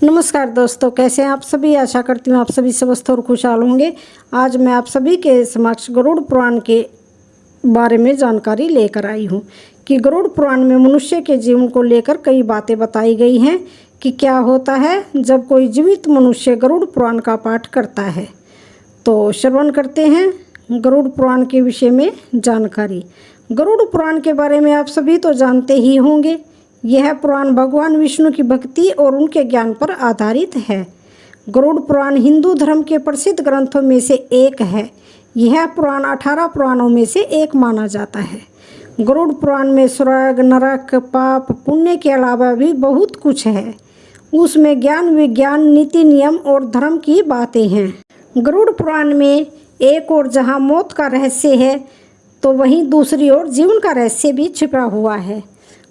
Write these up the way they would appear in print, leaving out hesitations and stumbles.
नमस्कार दोस्तों, कैसे हैं आप सभी। आशा करती हूँ आप सभी स्वस्थ और खुशहाल होंगे। आज मैं आप सभी के समक्ष गरुड़ पुराण के बारे में जानकारी लेकर आई हूँ कि गरुड़ पुराण में मनुष्य के जीवन को लेकर कई बातें बताई गई हैं कि क्या होता है जब कोई जीवित मनुष्य गरुड़ पुराण का पाठ करता है। तो श्रवण करते हैं गरुड़ पुराण के विषय में जानकारी। गरुड़ पुराण के बारे में आप सभी तो जानते ही होंगे। यह पुराण भगवान विष्णु की भक्ति और उनके ज्ञान पर आधारित है। गरुड़ पुराण हिंदू धर्म के प्रसिद्ध ग्रंथों में से एक है। यह पुराण 18 पुराणों में से एक माना जाता है। गरुड़ पुराण में स्वर्ग, नरक, पाप, पुण्य के अलावा भी बहुत कुछ है। उसमें ज्ञान, विज्ञान, नीति, नियम और धर्म की बातें हैं। गरुड़ पुराण में एक ओर जहाँ मौत का रहस्य है तो वहीं दूसरी ओर जीवन का रहस्य भी छिपा हुआ है।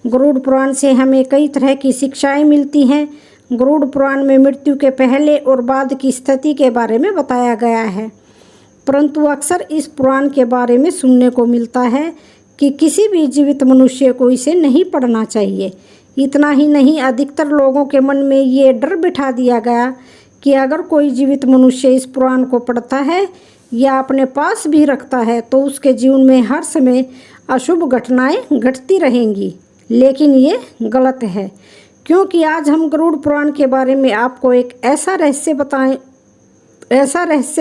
गरुड़ पुराण से हमें कई तरह की शिक्षाएं मिलती हैं। गरुड़ पुराण में मृत्यु के पहले और बाद की स्थिति के बारे में बताया गया है, परंतु अक्सर इस पुराण के बारे में सुनने को मिलता है कि किसी भी जीवित मनुष्य को इसे नहीं पढ़ना चाहिए। इतना ही नहीं, अधिकतर लोगों के मन में ये डर बिठा दिया गया कि अगर कोई जीवित मनुष्य इस पुराण को पढ़ता है या अपने पास भी रखता है तो उसके जीवन में हर समय अशुभ घटनाएं घटती रहेंगी। लेकिन ये गलत है, क्योंकि आज हम गरुड़ पुराण के बारे में आपको एक ऐसा रहस्य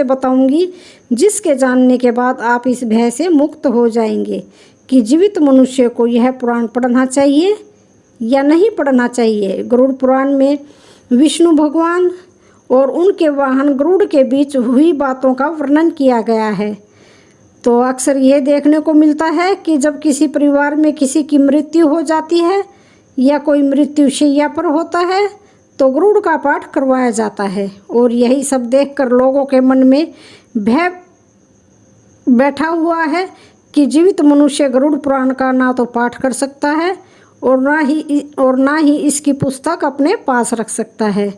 बताऊंगी जिसके जानने के बाद आप इस भय से मुक्त हो जाएंगे कि जीवित मनुष्य को यह पुराण पढ़ना चाहिए या नहीं पढ़ना चाहिए। गरुड़ पुराण में विष्णु भगवान और उनके वाहन गरुड़ के बीच हुई बातों का वर्णन किया गया है। तो अक्सर यह देखने को मिलता है कि जब किसी परिवार में किसी की मृत्यु हो जाती है या कोई मृत्युशैया पर होता है तो गरुड़ का पाठ करवाया जाता है, और यही सब देखकर लोगों के मन में भय बैठा हुआ है कि जीवित मनुष्य गरुड़ पुराण का ना तो पाठ कर सकता है और ना ही इसकी पुस्तक अपने पास रख सकता है।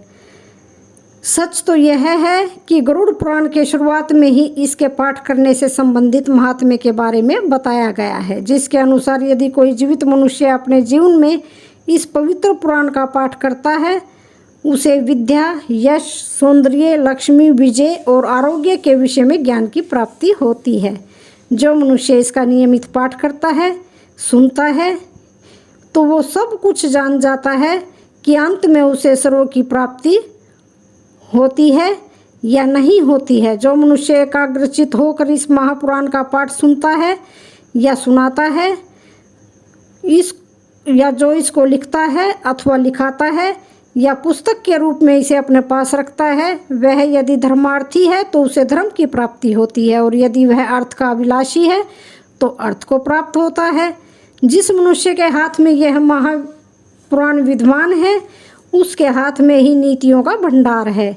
सच तो यह है कि गरुड़ पुराण के शुरुआत में ही इसके पाठ करने से संबंधित महात्म्य के बारे में बताया गया है, जिसके अनुसार यदि कोई जीवित मनुष्य अपने जीवन में इस पवित्र पुराण का पाठ करता है उसे विद्या, यश, सौंदर्य, लक्ष्मी, विजय और आरोग्य के विषय में ज्ञान की प्राप्ति होती है। जो मनुष्य इसका नियमित पाठ करता है, सुनता है, तो वो सब कुछ जान जाता है कि अंत में उसे सर्व की प्राप्ति होती है या नहीं होती है। जो मनुष्य एकाग्रचित होकर इस महापुराण का पाठ सुनता है या सुनाता है, जो इसको लिखता है अथवा लिखाता है या पुस्तक के रूप में इसे अपने पास रखता है, वह यदि धर्मार्थी है तो उसे धर्म की प्राप्ति होती है, और यदि वह अर्थ का अभिलाषी है तो अर्थ को प्राप्त होता है। जिस मनुष्य के हाथ में यह महापुराण विद्यमान है उसके हाथ में ही नीतियों का भंडार है।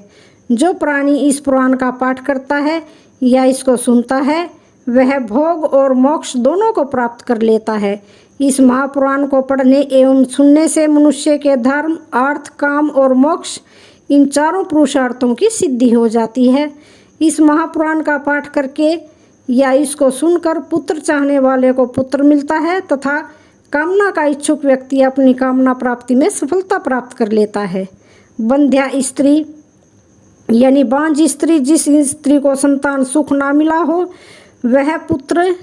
जो प्राणी इस पुराण का पाठ करता है या इसको सुनता है वह भोग और मोक्ष दोनों को प्राप्त कर लेता है। इस महापुराण को पढ़ने एवं सुनने से मनुष्य के धर्म, अर्थ, काम और मोक्ष इन चारों पुरुषार्थों की सिद्धि हो जाती है। इस महापुराण का पाठ करके या इसको सुनकर पुत्र चाहने वाले को पुत्र मिलता है तथा कामना का इच्छुक व्यक्ति अपनी कामना प्राप्ति में सफलता प्राप्त कर लेता है। बंध्या स्त्री यानी बांझ स्त्री, जिस स्त्री को संतान सुख ना मिला हो, वह पुत्र,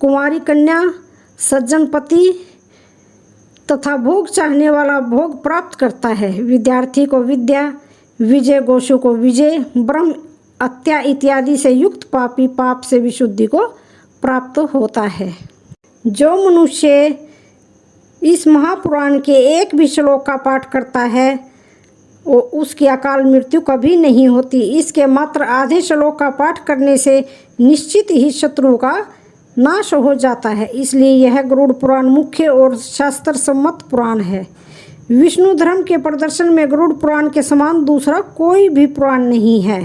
कुंवारी कन्या, सज्जन पति तथा भोग चाहने वाला भोग प्राप्त करता है। विद्यार्थी को विद्या, विजय गोषु को विजय, ब्रह्म हत्या इत्यादि से युक्त पापी पाप से विशुद्धि को प्राप्त होता है। जो मनुष्य इस महापुराण के एक भी श्लोक का पाठ करता है वो उसकी अकाल मृत्यु कभी नहीं होती। इसके मात्र आधे श्लोक का पाठ करने से निश्चित ही शत्रु का नाश हो जाता है। इसलिए यह गरुड़ पुराण मुख्य और शास्त्र सम्मत पुराण है। विष्णु धर्म के प्रदर्शन में गरुड़ पुराण के समान दूसरा कोई भी पुराण नहीं है।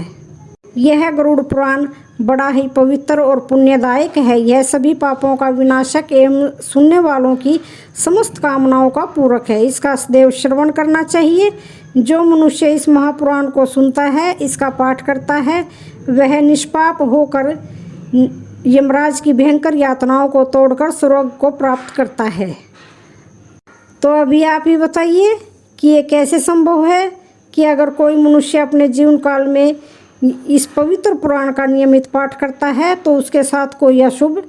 यह गरुड़ पुराण बड़ा ही पवित्र और पुण्यदायक है। यह सभी पापों का विनाशक एवं सुनने वालों की समस्त कामनाओं का पूरक है। इसका सदैव श्रवण करना चाहिए। जो मनुष्य इस महापुराण को सुनता है, इसका पाठ करता है, वह निष्पाप होकर यमराज की भयंकर यातनाओं को तोड़कर स्वर्ग को प्राप्त करता है। तो अभी आप ही बताइए कि ये कैसे संभव है कि कि अगर कोई मनुष्य अपने जीवन काल में इस पवित्र पुराण का नियमित पाठ करता है तो उसके साथ कोई अशुभ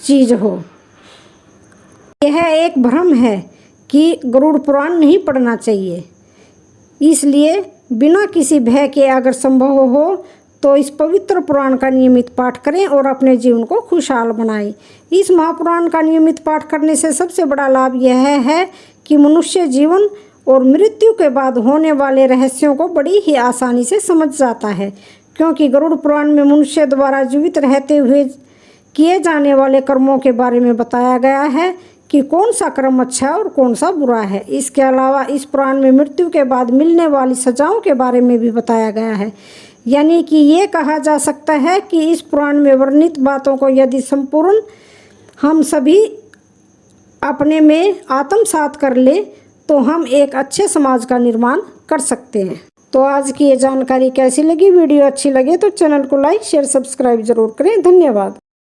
चीज़ हो। यह एक भ्रम है कि गरुड़ पुराण नहीं पढ़ना चाहिए, इसलिए बिना किसी भय के अगर संभव हो तो इस पवित्र पुराण का नियमित पाठ करें और अपने जीवन को खुशहाल बनाएं। इस महापुराण का नियमित पाठ करने से सबसे बड़ा लाभ यह है कि मनुष्य जीवन और मृत्यु के बाद होने वाले रहस्यों को बड़ी ही आसानी से समझ जाता है, क्योंकि गरुड़ पुराण में मनुष्य द्वारा जीवित रहते हुए किए जाने वाले कर्मों के बारे में बताया गया है कि कौन सा कर्म अच्छा है और कौन सा बुरा है। इसके अलावा इस पुराण में मृत्यु के बाद मिलने वाली सजाओं के बारे में भी बताया गया है। यानी कि ये कहा जा सकता है कि इस पुराण में वर्णित बातों को यदि संपूर्ण हम सभी अपने में आत्मसात कर ले तो हम एक अच्छे समाज का निर्माण कर सकते हैं। तो आज की ये जानकारी कैसी लगी? वीडियो अच्छी लगे तो चैनल को लाइक शेयर सब्सक्राइब जरूर करें। धन्यवाद।